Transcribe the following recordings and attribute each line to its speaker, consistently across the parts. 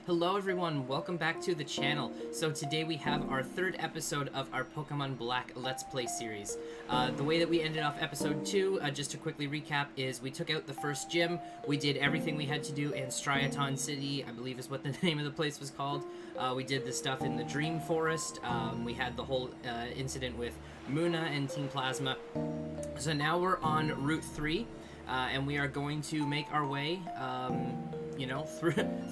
Speaker 1: Hello everyone, welcome back to the channel. So today we have our third episode of our Pokemon Black Let's Play series. The way that we ended off episode 2, just to quickly recap, is we took out the first gym, we did everything we had to do in Striaton City, I believe is what the name of the place was called. We did the stuff in the Dream Forest, we had the whole incident with Muna and Team Plasma. So now we're on Route 3, and we are going to make our way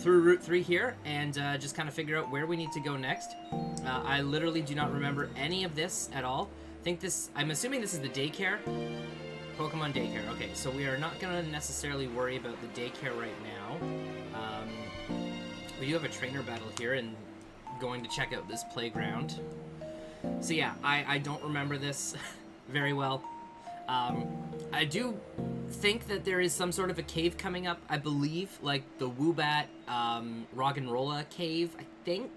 Speaker 1: through Route 3 here, and just kind of figure out where we need to go next. I literally do not remember any of this at all. I'm assuming this is the daycare? Pokemon daycare. Okay, so we are not going to necessarily worry about the daycare right now. We do have a trainer battle here, and going to check out this playground. So yeah, I don't remember this very well. I do think that there is some sort of a cave coming up, I believe, like the Woobat Roggenrola cave, I think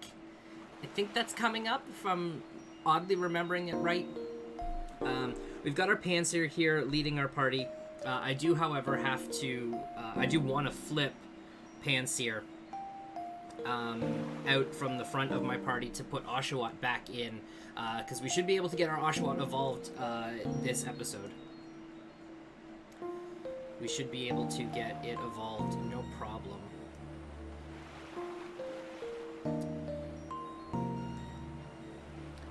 Speaker 1: that's coming up, if I'm oddly remembering it right. We've got our Pansear here leading our party. I do, however, have to, I do want to flip Pansear out from the front of my party to put Oshawott back in, because we should be able to get our Oshawott evolved this episode. We should be able to get it evolved, no problem.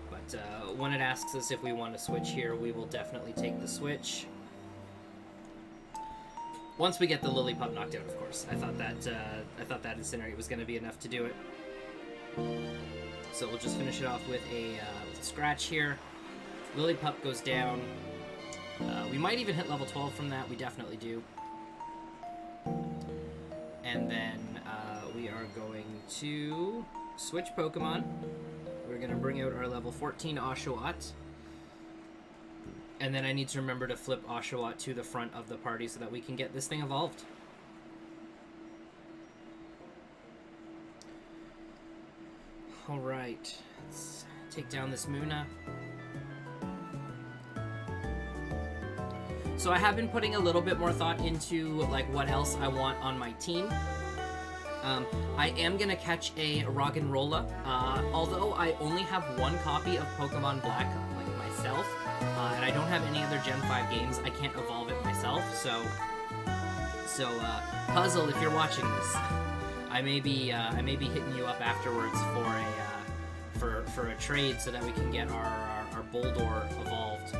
Speaker 1: But when it asks us if we want to switch here, we will definitely take the switch. Once we get the Lillipup knocked out, of course. I thought that Incinerate was going to be enough to do it. So we'll just finish it off with a scratch here. Lillipup goes down. We might even hit level 12 from that. We definitely do. And then we are going to switch Pokemon. We're going to bring out our level 14 Oshawott. And then I need to remember to flip Oshawott to the front of the party so that we can get this thing evolved. Alright, let's take down this Muna. So I have been putting a little bit more thought into like what else I want on my team. I am going to catch a Roggenrola, although I only have one copy of Pokemon Black, like myself, and I don't have any other Gen 5 games. I can't evolve it myself, so Puzzle, if you're watching this, I may be hitting you up afterwards for a trade so that we can get our Boldor evolved.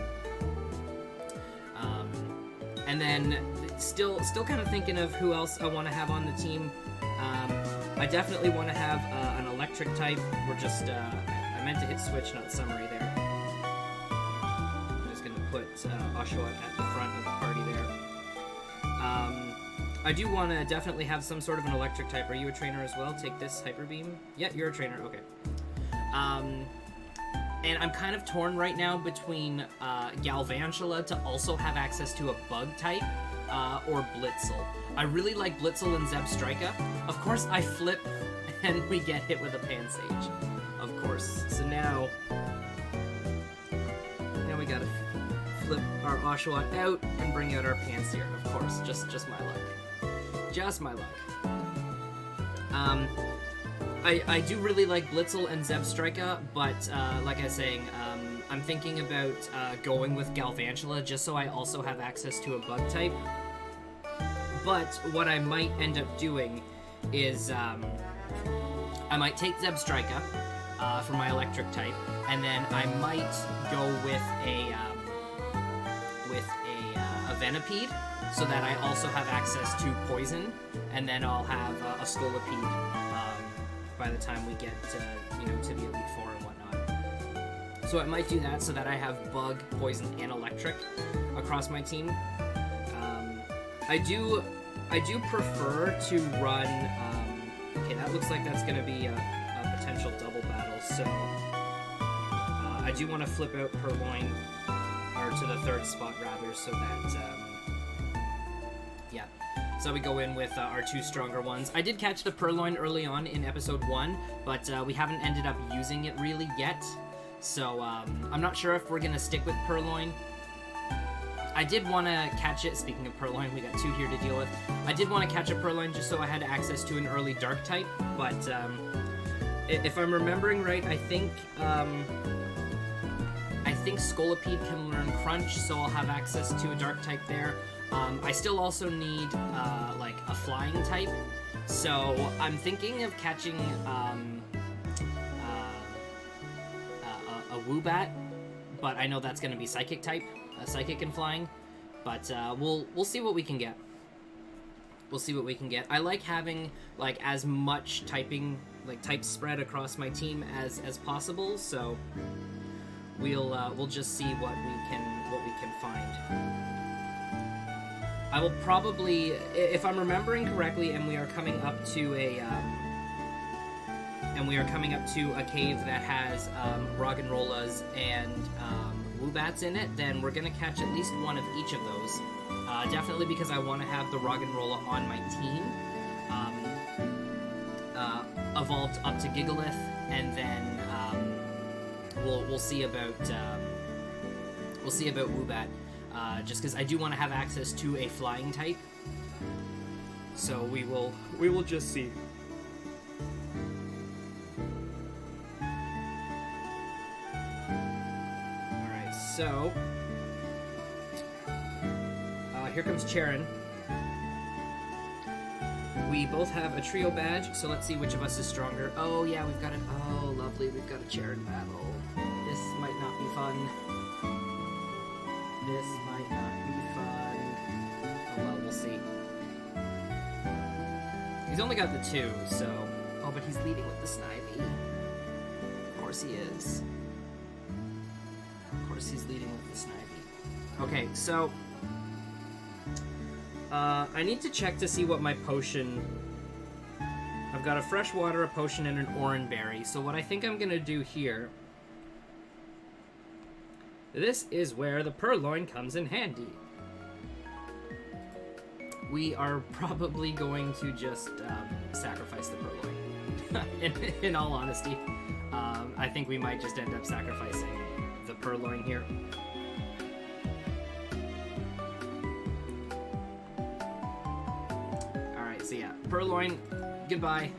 Speaker 1: And then still kind of thinking of who else I want to have on the team. I definitely want to have an electric type. We're just, I meant to hit switch, not summary there. I'm just going to put Oshawott at the front of the party there. I do want to definitely have some sort of an electric type. Are you a trainer as well? Take this Hyper Beam. Yeah, you're a trainer. Okay. And I'm kind of torn right now between Galvantula to also have access to a bug type, or Blitzel. I really like Blitzel and Zebstrika. Of course, I flip and we get hit with a Pansage. Of course. So now we gotta flip our Oshawott out and bring out our Pansear. Of course, just my luck. Just my luck. I do really like Blitzel and Zebstrika, but like I was saying, I'm thinking about going with Galvantula just so I also have access to a bug type. But what I might end up doing is I might take Zebstrika for my electric type, and then I might go with a Venipede so that I also have access to poison, and then I'll have a Scolipede by the time we get to the Elite Four and whatnot. So I might do that so that I have bug, poison, and electric across my team. I do prefer to run. Okay, that looks like that's going to be a potential double battle. So I do want to flip out Purloin, or to the third spot rather, so that yeah. So we go in with our two stronger ones. I did catch the Purloin early on in episode 1, but we haven't ended up using it really yet. So I'm not sure if we're going to stick with Purloin. I did want to catch it. Speaking of Purloin, we got 2 here to deal with. I did want to catch a Purloin just so I had access to an early Dark type, but if I'm remembering right, I think Scolipede can learn Crunch, so I'll have access to a Dark type there. I still also need like a Flying type, so I'm thinking of catching a Woobat, but I know that's going to be Psychic type, Psychic and Flying, but we'll see what we can get. We'll see what we can get. I like having like as much typing, like type spread across my team as possible, so we'll just see what we can find. I will probably, if I'm remembering correctly, and we are coming up to a cave that has Roggenrollas and Woobats in it, then we're gonna catch at least one of each of those. Definitely because I want to have the Roggenrolla on my team. Evolved up to Gigalith, and then we'll see about Woobat. Just because I do want to have access to a Flying type, so we will just see. All right, so here comes Charon. We both have a trio badge, so let's see which of us is stronger. Oh yeah, we've got oh lovely, we've got a Charon battle. This might not be fun. This might not be fun. Oh well, we'll see. He's only got the 2, so... Oh, but he's leading with the Snivy. Of course he is. Of course he's leading with the Snivy. Okay, so... I need to check to see what my potion... I've got a freshwater, a potion, and an orange berry. So what I think I'm gonna do here... This is where the Purloin comes in handy. We are probably going to just sacrifice the Purloin. in all honesty, I think we might just end up sacrificing the Purloin here. Alright, so yeah, Purloin, goodbye.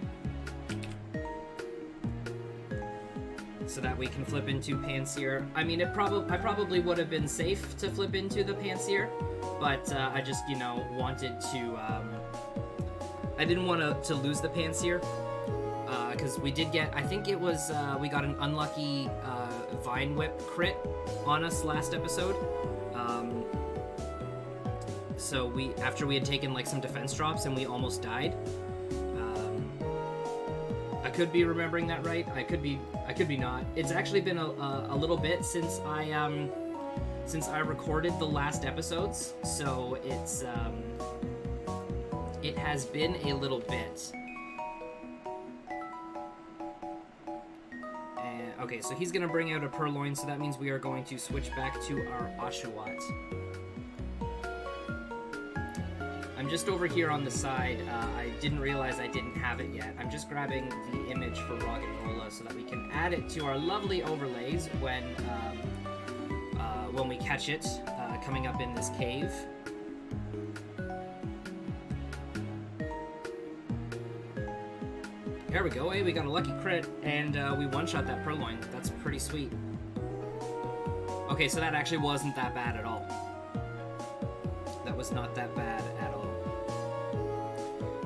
Speaker 1: So that we can flip into Pansear. I mean, I probably would have been safe to flip into the Pansear, but I just, wanted to... I didn't want to lose the Pansear, because we did get... I think it was... we got an unlucky Vine Whip crit on us last episode. So after we had taken, like, some defense drops and we almost died. I could be remembering that right. I could be not. It's actually been a little bit since I recorded the last episodes, so it's it has been a little bit. And okay, so he's gonna bring out a Purloin, so that means we are going to switch back to our Oshawott. I'm just over here on the side. I didn't realize I didn't have it yet. I'm just grabbing the image for Roggenrolla so that we can add it to our lovely overlays when we catch it coming up in this cave. There we go. Hey, we got a lucky crit, and we one-shot that Purloin. That's pretty sweet. Okay, so that actually wasn't that bad at all. That was not that bad at all.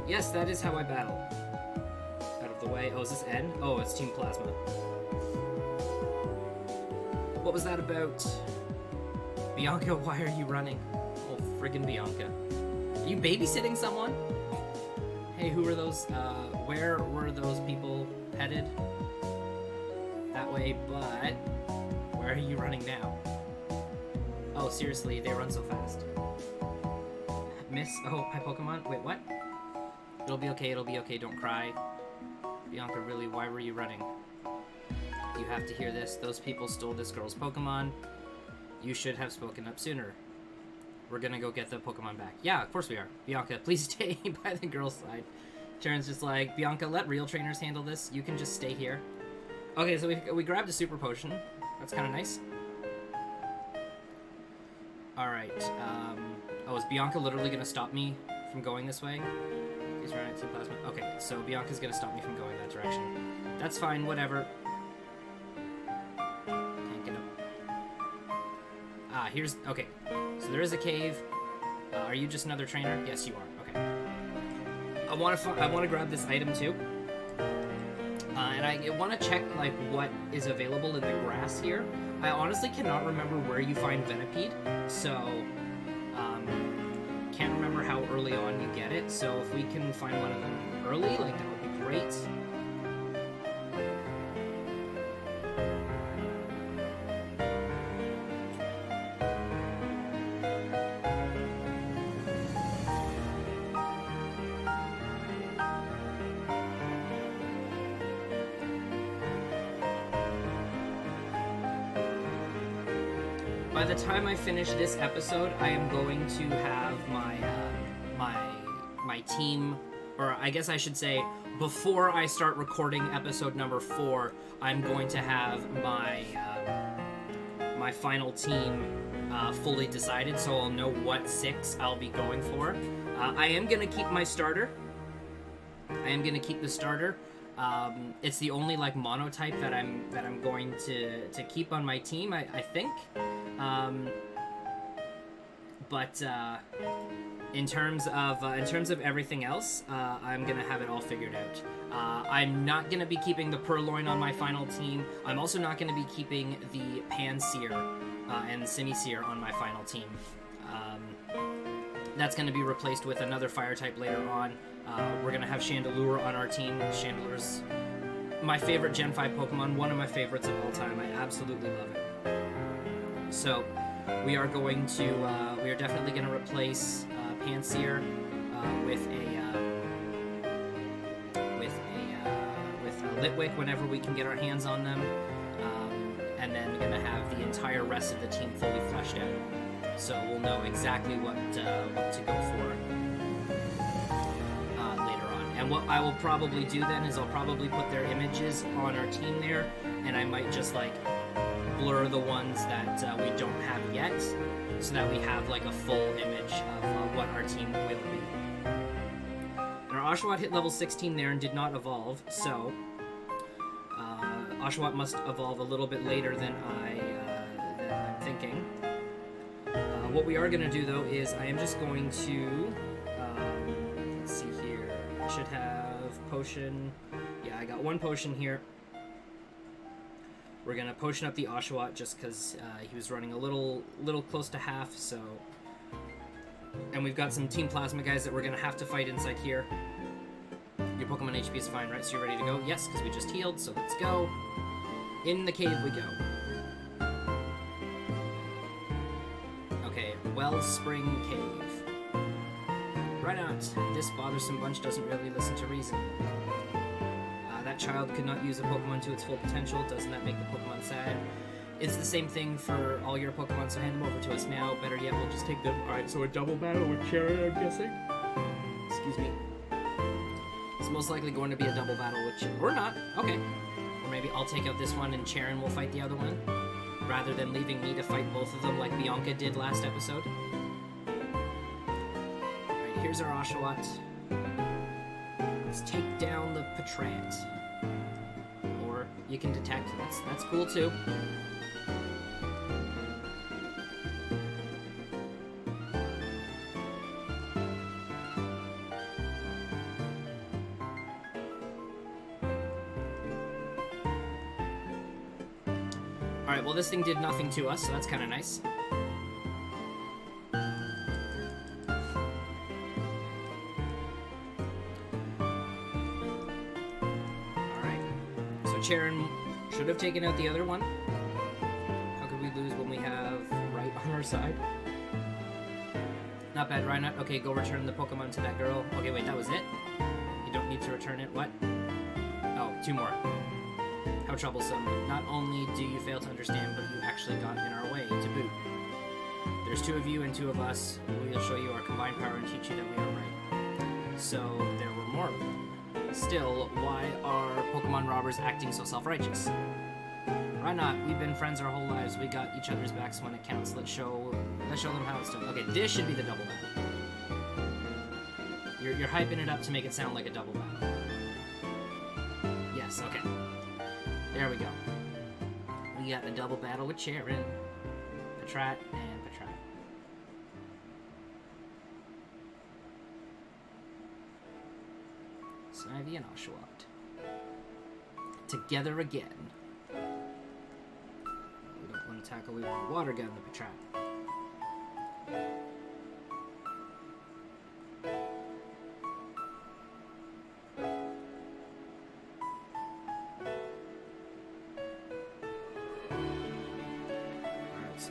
Speaker 1: Yes, that is how I battle. Out of the way. Oh, is this N? Oh, it's Team Plasma. What was that about? Bianca, why are you running? Oh, friggin' Bianca. Are you babysitting someone? Hey, who are those? Where were those people headed? That way, but... Where are you running now? Oh, seriously, they run so fast. Miss? Oh, hi, Pokemon. Wait, what? It'll be okay, don't cry. Bianca, really, why were you running? You have to hear this. Those people stole this girl's Pokemon. You should have spoken up sooner. We're gonna go get the Pokemon back. Yeah, of course we are. Bianca, please stay by the girl's side. Sharon's just like, Bianca, let real trainers handle this. You can just stay here. Okay, so we grabbed a Super Potion. That's kind of nice. Alright, oh, is Bianca literally gonna stop me from going this way? He's running to plasma. Okay, so Bianca's gonna stop me from going that direction. That's fine, whatever. Can't get up. Ah, here's... Okay, so there is a cave. Are you just another trainer? Yes, you are. Okay. I want to grab this item too. And I want to check like what is available in the grass here. I honestly cannot remember where you find Venipede, so can't remember how early on you get it. So if we can find one of them early, like that would be great. By the time I finish this episode, I am going to have my team, or I guess I should say, before I start recording episode number 4, I'm going to have my my final team fully decided, so I'll know what 6 I'll be going for. I am gonna keep my starter. I am gonna keep the starter. It's the only like monotype that I'm going to keep on my team. I think. But in terms of everything else, I'm gonna have it all figured out. I'm not gonna be keeping the Purloin on my final team. I'm also not gonna be keeping the Panseer and Simiseer on my final team. That's gonna be replaced with another fire type later on. We're gonna have Chandelure on our team. Chandelure's my favorite Gen 5 Pokemon, one of my favorites of all time. I absolutely love it. So we are going to, we are definitely going to replace Panseer with Litwick whenever we can get our hands on them, and then we're going to have the entire rest of the team fully fleshed out. So we'll know exactly what to go for later on. And what I will probably do then is I'll probably put their images on our team there, and I might just like blur the ones that we don't have yet, so that we have like a full image of what our team will be. And our Oshawott hit level 16 there and did not evolve, so Oshawott must evolve a little bit later than I'm thinking. What we are going to do though is I am just going to let's see here. I should have potion. Yeah, I got one potion here. We're gonna potion up the Oshawott just because he was running a little close to half, so... And we've got some Team Plasma guys that we're gonna have to fight inside here. Your Pokemon HP is fine, right? So you're ready to go? Yes, because we just healed, so let's go. In the cave we go. Okay, Wellspring Cave. Right on. This bothersome bunch doesn't really listen to reason. That child could not use a Pokemon to its full potential. Doesn't that make the Pokemon sad? It's the same thing for all your Pokemon, so hand them over to us now. Better yet, we'll just take them. Alright, so a double battle with Sharon, I'm guessing? Excuse me. It's most likely going to be a double battle with Sharon. Or not. Okay. Or maybe I'll take out this one and Sharon will fight the other one, rather than leaving me to fight both of them like Bianca did last episode. Alright, here's our Oshawott. Let's take down the Patrat. Or you can detect. That's cool too. Alright, well this thing did nothing to us, so that's kind of nice. Sharon should have taken out the other one. How could we lose when we have right on our side? Not bad, Rhynot. Okay, go return the Pokemon to that girl. Okay, wait, that was it? You don't need to return it. What? Oh, 2 more. How troublesome. Not only do you fail to understand, but you actually got in our way to boot. There's 2 of you and 2 of us. We'll show you our combined power and teach you that we are right. So, there were more of them. Still, why are Pokemon robbers acting so self-righteous? Why not? We've been friends our whole lives. We got each other's backs when it counts. Let's show Let's show them how it's done. Okay, this should be the double battle. You're hyping it up to make it sound like a double battle. Yes, okay. There we go. We got the double battle with Charon, Patrat, and Patrat. Snivy and Oshawott. Together again. We don't want to tackle, we want to water gun the Patrat.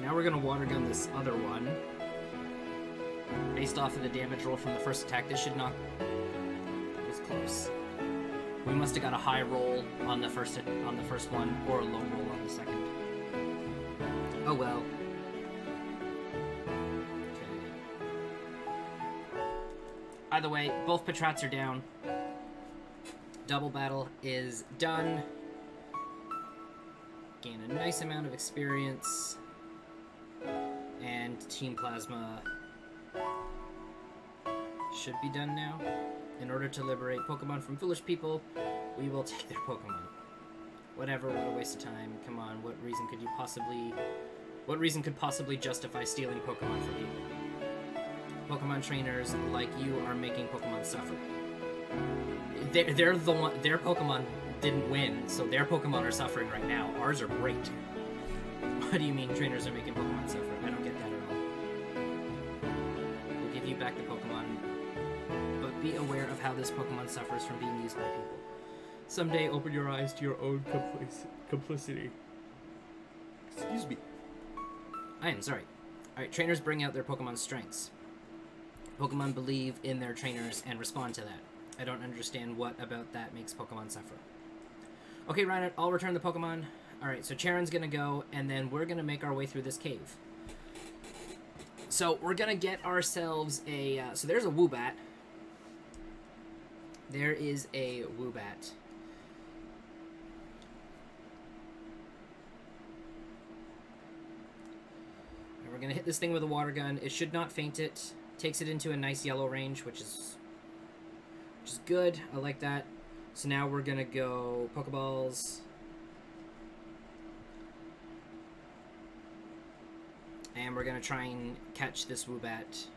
Speaker 1: Now we're going to water gun this other one. Based off of the damage roll from the first attack, this should not... It was close. We must have got a high roll on the first one, or a low roll on the second. Oh well. Okay. Either way, both Patrats are down. Double battle is done. Gain a nice amount of experience. And Team Plasma should be done now. In order to liberate Pokemon from foolish people, we will take their Pokemon. Whatever, what a waste of time. Come on, what reason could possibly justify stealing Pokemon from people? Pokemon trainers like you are making Pokemon suffer. They're the one, their Pokemon didn't win, so their Pokemon are suffering right now. Ours are great. What do you mean trainers are making Pokemon suffer? I don't get that at all. We'll give you back the Pokemon, but be aware of how this Pokemon suffers from being used by people. Someday, open your eyes to your own complicity. Excuse me. I am sorry. Alright, trainers bring out their Pokemon's strengths. Pokemon believe in their trainers and respond to that. I don't understand what about that makes Pokemon suffer. Okay, Reinhardt, I'll return the Pokemon. Alright, so Charon's gonna go, and then we're gonna make our way through this cave. So, we're gonna get ourselves a... so there's a Woobat. There is a Woobat. And we're gonna hit this thing with a water gun. It should not faint it. Takes it into a nice yellow range, which is good. I like that. So now we're gonna go Pokeballs. And we're gonna try and catch this Woobat.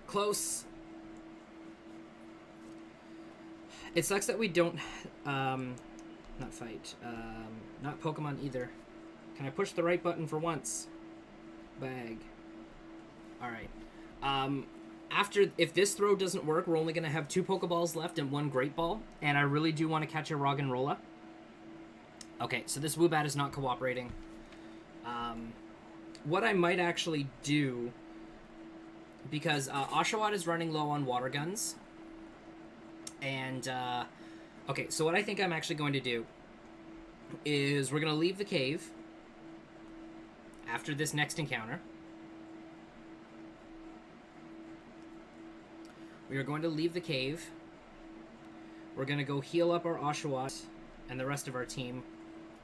Speaker 1: Close. It sucks that we don't, not fight, not Pokemon either. Can I push the right button for once? Bag. Alright. If this throw doesn't work, we're only going to have 2 Pokeballs left and 1 Great Ball, and I really do want to catch a Roggenrola. Okay, so this Woobat is not cooperating. What I might actually do, because Oshawott is running low on water guns, and, okay, so what I think I'm actually going to do is we're going to leave the cave after this next encounter. We are going to leave the cave. We're going to go heal up our Oshawott and the rest of our team,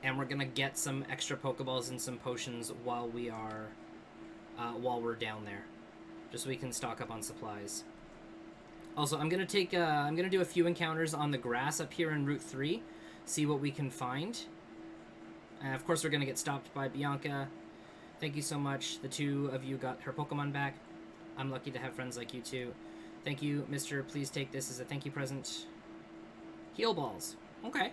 Speaker 1: and we're going to get some extra Pokeballs and some potions while we're down there, just so we can stock up on supplies. Also, I'm going to do a few encounters on the grass up here in Route 3, see what we can find. And of course, we're going to get stopped by Bianca. Thank you so much. The 2 of you got her Pokemon back. I'm lucky to have friends like you too. Thank you, Mister. Please take this as a thank you present. Heal balls. Okay.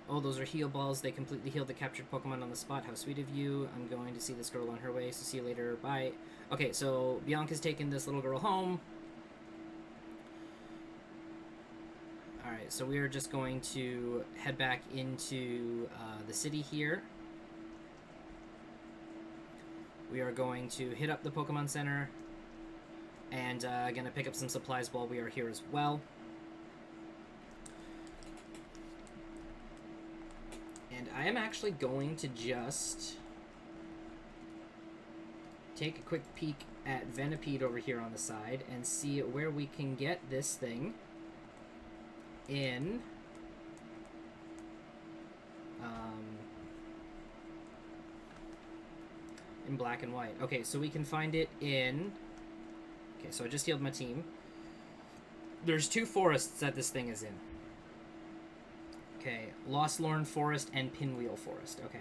Speaker 1: Oh, those are heal balls. They completely healed the captured Pokemon on the spot. How sweet of you. I'm going to see this girl on her way, so see you later. Bye. Okay, so Bianca's taking this little girl home. Alright, so we are just going to head back into the city here. We are going to hit up the Pokemon Center. And going to pick up some supplies while we are here as well. And I am actually going to just take a quick peek at Venipede over here on the side and see where we can get this thing in black and white. Okay, so we can find it in... Okay, so I just healed my team. There's 2 forests that this thing is in. Okay, Lost Lorn Forest and Pinwheel Forest. Okay.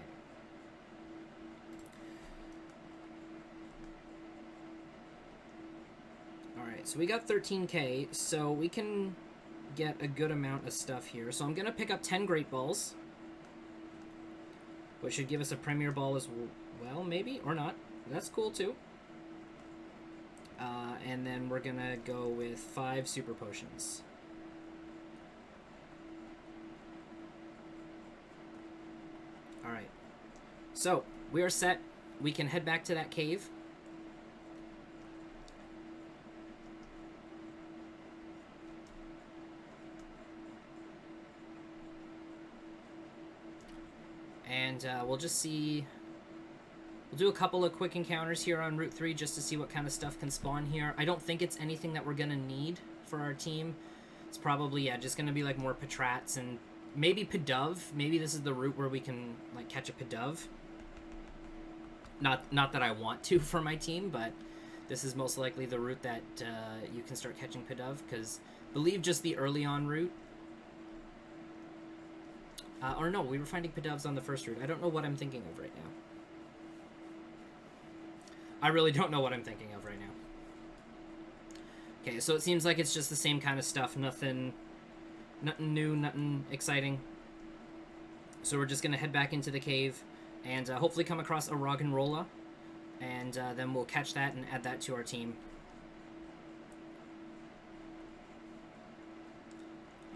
Speaker 1: Alright, so we got 13k, so we can get a good amount of stuff here. So I'm going to pick up 10 Great Balls, which should give us a Premier Ball as well, maybe, or not. That's cool, too. And then we're going to go with 5 Super Potions. Alright. So, we are set. We can head back to that cave. And we'll just see... We'll do a couple of quick encounters here on Route 3 just to see what kind of stuff can spawn here. I don't think it's anything that we're going to need for our team. It's probably, yeah, just going to be like more Patrats and maybe Pidove. Maybe this is the route where we can like catch a Pidove. Not that I want to for my team, but this is most likely the route that you can start catching Pidove, because I believe just the early on route. Or no, we were finding Pidoves on the first route. I don't know what I'm thinking of right now. I really don't know what I'm thinking of right now. Okay, so it seems like it's just the same kind of stuff. Nothing new, nothing exciting. So we're just going to head back into the cave and hopefully come across a Roggenrola. And then we'll catch that and add that to our team.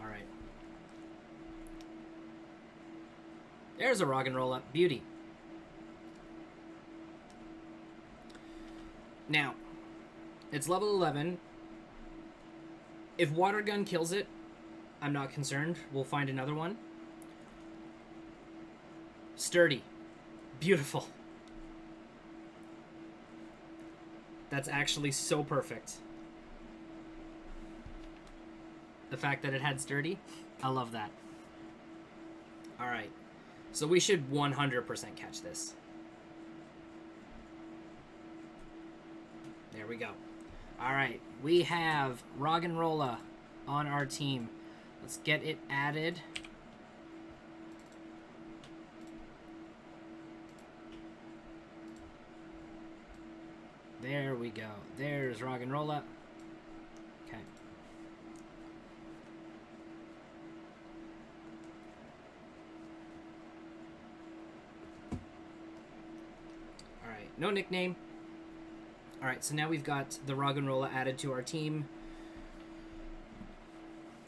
Speaker 1: Alright. There's a Roggenrola. Beauty. Now, it's level 11. If Water Gun kills it, I'm not concerned. We'll find another one. Sturdy. Beautiful. That's actually so perfect. The fact that it had Sturdy, I love that. Alright. So we should 100% catch this. There we go. Alright, we have Roggenrola on our team. Let's get it added. There we go. There's Roggenrola. Okay. Alright, no nickname. Alright, so now we've got the Roggenrola added to our team.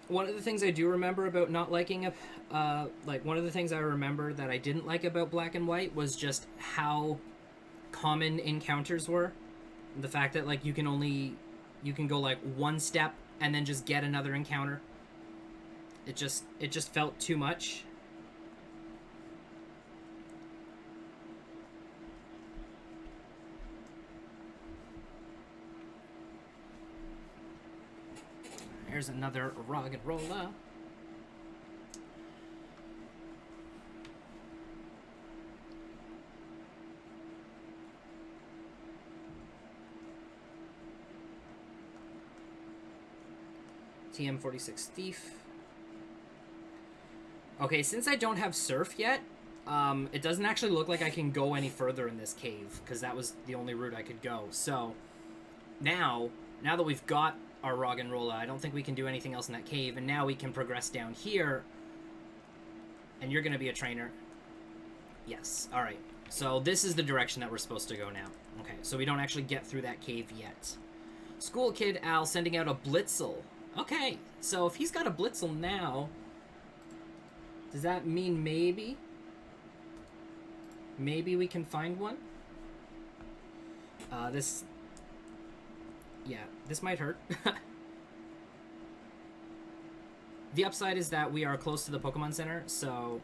Speaker 1: One of the things I do remember about not liking, one of the things I remember that I didn't like about Black and White was just how common encounters were. The fact that, like, you can go, like, one step and then just get another encounter. It just felt too much. There's another Roggenrola. TM46 Thief. Okay, since I don't have Surf yet, it doesn't actually look like I can go any further in this cave, because that was the only route I could go. So, now that we've got our Roggenrola, I don't think we can do anything else in that cave, and now we can progress down here. And you're going to be a trainer. Yes, alright. So this is the direction that we're supposed to go now. Okay, so we don't actually get through that cave yet. School Kid Al sending out a Blitzel. Okay, so if he's got a Blitzel now, does that mean maybe we can find one? Yeah, this might hurt. The upside is that we are close to the Pokemon Center, so...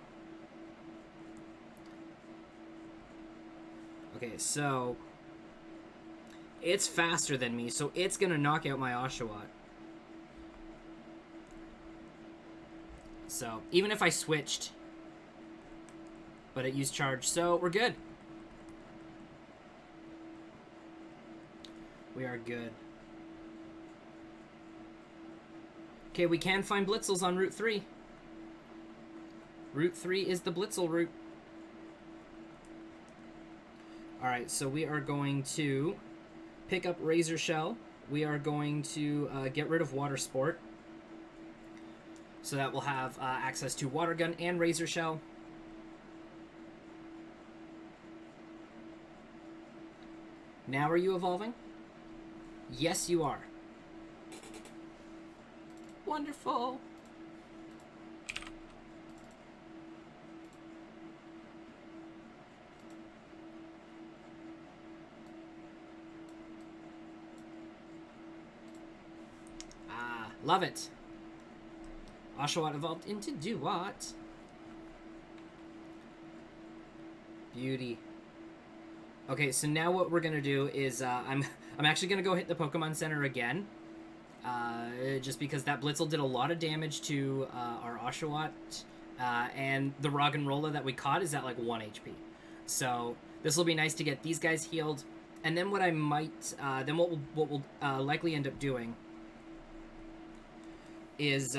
Speaker 1: Okay, so... It's faster than me, so it's gonna knock out my Oshawott. So even if I switched, but it used charge, so we're good. We are good. Okay, we can find blitzels on Route 3. Route 3 is the blitzel route. Alright, so we are going to pick up Razor Shell. We are going to get rid of Water Sport. So that we'll have access to Water Gun and Razor Shell. Now are you evolving? Yes, you are. Wonderful. Ah, love it. Oshawott evolved into Duat. Beauty. Okay, so now what we're gonna do is I'm actually gonna go hit the Pokemon Center again, just because that Blitzel did a lot of damage to our Oshawott, and the Roggenrola that we caught is at like 1 HP. So this will be nice to get these guys healed, and then what I might, what we'll likely end up doing is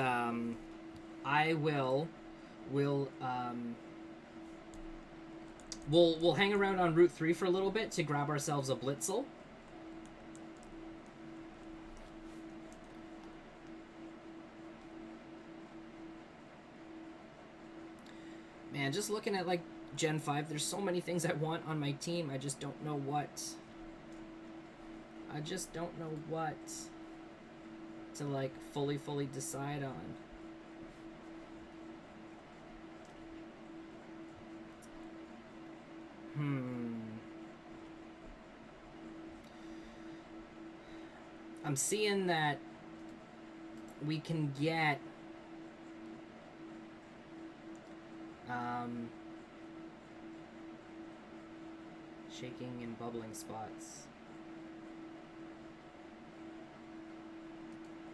Speaker 1: We'll hang around on Route 3 for a little bit to grab ourselves a Blitzel. Man, just looking at, like, Gen 5, there's so many things I want on my team. I just don't know what. I just don't know what to, like, fully decide on. I'm seeing that we can get shaking and bubbling spots.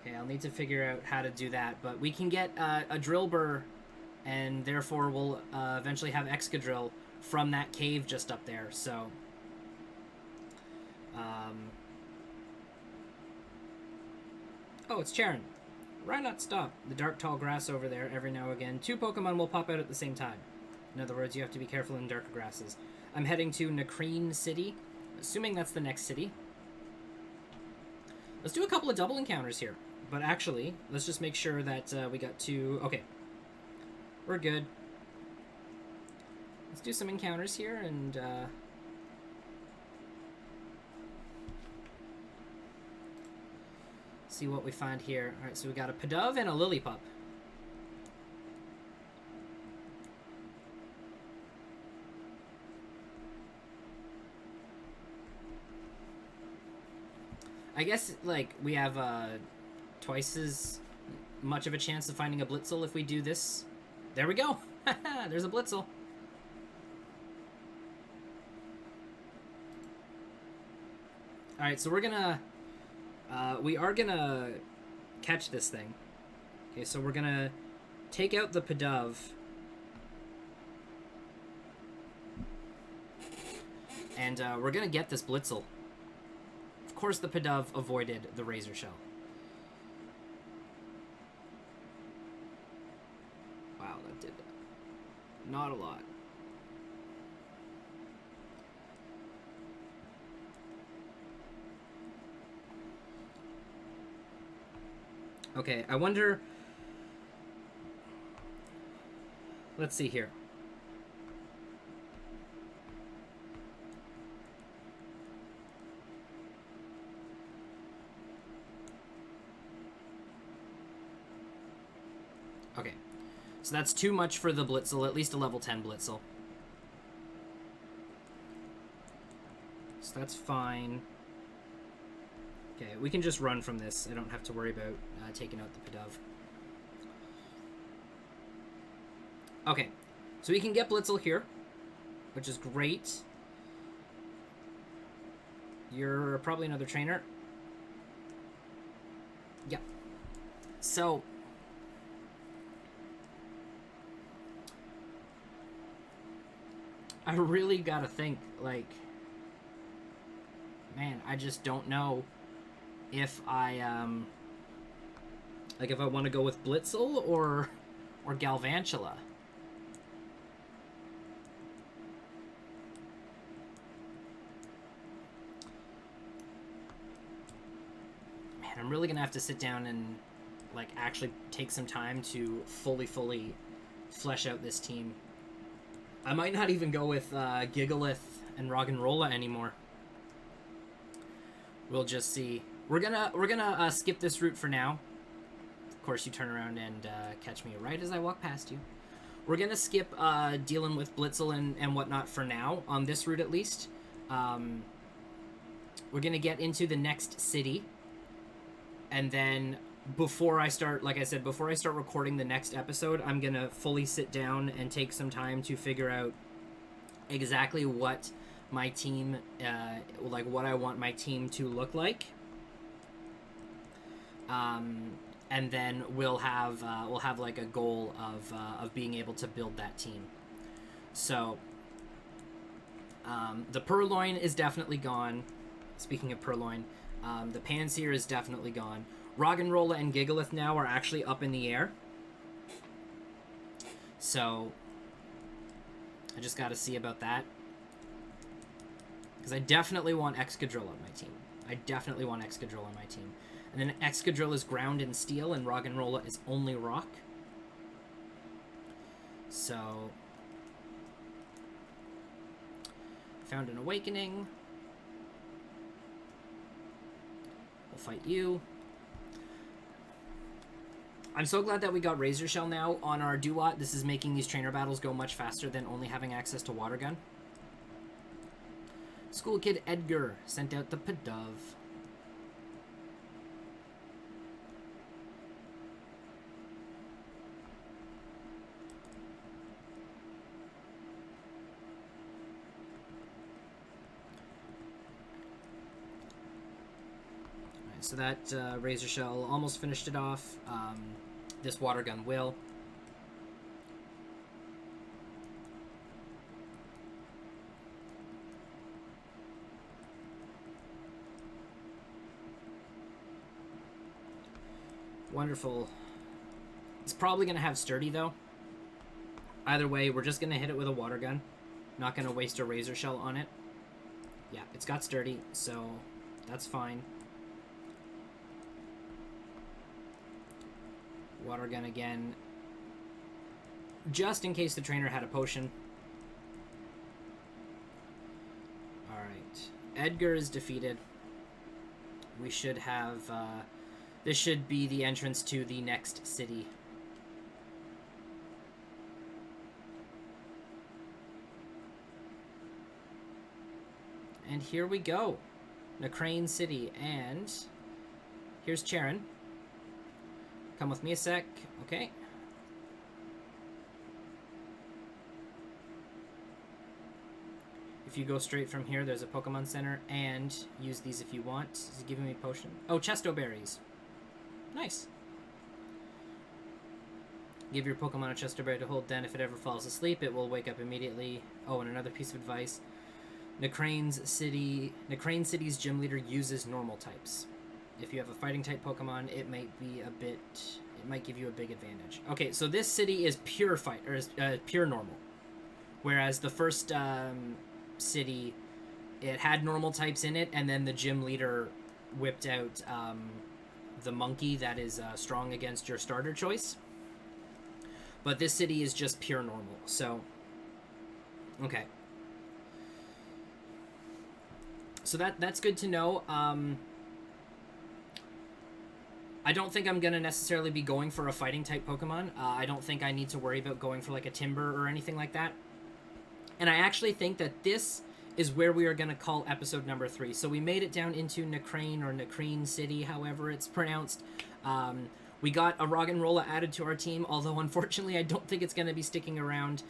Speaker 1: Okay, I'll need to figure out how to do that, but we can get a drill burr, and therefore we'll eventually have Excadrill from that cave just up there, so oh, it's Charon. Why not stop? The dark tall grass over there every now and again. 2 Pokemon will pop out at the same time. In other words, you have to be careful in darker grasses. I'm heading to Nakreen City, assuming that's the next city. Let's do a couple of double encounters here, but actually, let's just make sure that we got 2. Okay, we're good. Let's do some encounters here and see what we find here. Alright, so we got a Pidove and a Lillipup. I guess, like, we have twice as much of a chance of finding a Blitzel if we do this. There we go! There's a Blitzel. Alright, so we're gonna... we are gonna catch this thing. Okay, so we're gonna take out the Pidove. And we're gonna get this Blitzel. Of course the Pidove avoided the Razor Shell. Wow, that did not a lot. Okay, I wonder... Let's see here. Okay, so that's too much for the Blitzel, at least a level 10 Blitzel. So that's fine. Okay, we can just run from this. I don't have to worry about taking out the Pidove. Okay, so we can get Blitzel here, which is great. You're probably another trainer. Yeah. So, I really gotta think, like, man, I just don't know if like if I want to go with Blitzel or Galvantula. Man, I'm really gonna have to sit down and like actually take some time to fully flesh out this team. I might not even go with Gigalith and Roggenrola anymore. We'll just see. We're gonna skip this route for now. Of course, you turn around and catch me right as I walk past you. We're gonna skip dealing with Blitzel and whatnot for now on this route at least. We're gonna get into the next city, and then before I start, like I said, before I start recording the next episode, I'm gonna fully sit down and take some time to figure out exactly what my team, like what I want my team to look like. And then we'll have like a goal of being able to build that team. So the Purloin is definitely gone. Speaking of Purloin, the Panseer is definitely gone. Roggenrola and Gigalith now are actually up in the air. So I just got to see about that. Because I definitely want Excadrill on my team. I definitely want Excadrill on my team. And then Excadrill is ground and steel, and Roggenrola is only rock. So found an awakening. We'll fight you. I'm so glad that we got Razor Shell now on our Duat. This is making these trainer battles go much faster than only having access to Water Gun. School Kid Edgar sent out the Pidove. So that Razor Shell almost finished it off. This Water Gun will. Wonderful. It's probably going to have Sturdy, though. Either way, we're just going to hit it with a Water Gun. Not going to waste a Razor Shell on it. Yeah, it's got Sturdy, so that's fine. Water Gun again. Just in case the trainer had a potion. Alright. Edgar is defeated. We should have... this should be the entrance to the next city. And here we go. Nacrane City. And here's Charon. Come with me a sec. Okay. If you go straight from here, there's a Pokemon Center, and use these if you want. Is it giving me a potion? Oh, Chesto Berries. Nice. Give your Pokemon a Chesto Berry to hold, then if it ever falls asleep, it will wake up immediately. Oh, and another piece of advice. Nacrane City's gym leader uses normal types. If you have a fighting type Pokemon, it might give you a big advantage. Okay, so this city is pure fight, or pure normal. Whereas the first city, it had normal types in it, and then the gym leader whipped out the monkey that is strong against your starter choice. But this city is just pure normal, so... Okay. So that's good to know. I don't think I'm going to necessarily be going for a fighting type Pokemon. I don't think I need to worry about going for like a Timber or anything like that. And I actually think that this is where we are going to call episode number 3. So we made it down into Nacrane or Nacrane City, however it's pronounced. We got a Roggenrola added to our team, although unfortunately I don't think it's going to be sticking around.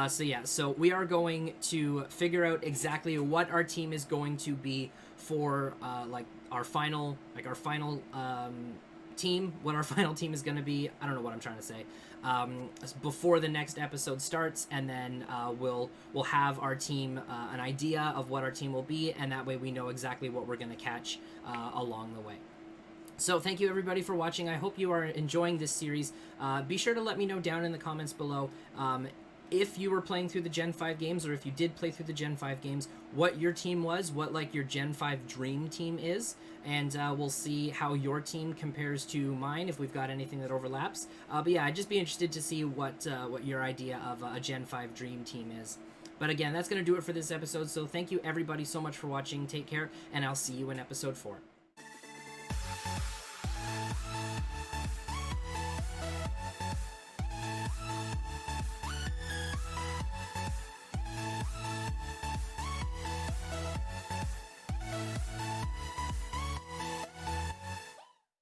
Speaker 1: So yeah, so we are going to figure out exactly what our team is going to be for like our final team, what our final team is going to be. I don't know what I'm trying to say. Before the next episode starts, and then we'll have our team, an idea of what our team will be, and that way we know exactly what we're going to catch along the way. So thank you everybody for watching. I hope you are enjoying this series. Be sure to let me know down in the comments below if you were playing through the Gen 5 games, or if you did play through the Gen 5 games, what your team was, what like your Gen 5 dream team is, and we'll see how your team compares to mine, if we've got anything that overlaps. But yeah, I'd just be interested to see what your idea of a Gen 5 dream team is. But again, that's going to do it for this episode, so thank you everybody so much for watching. Take care, and I'll see you in episode 4.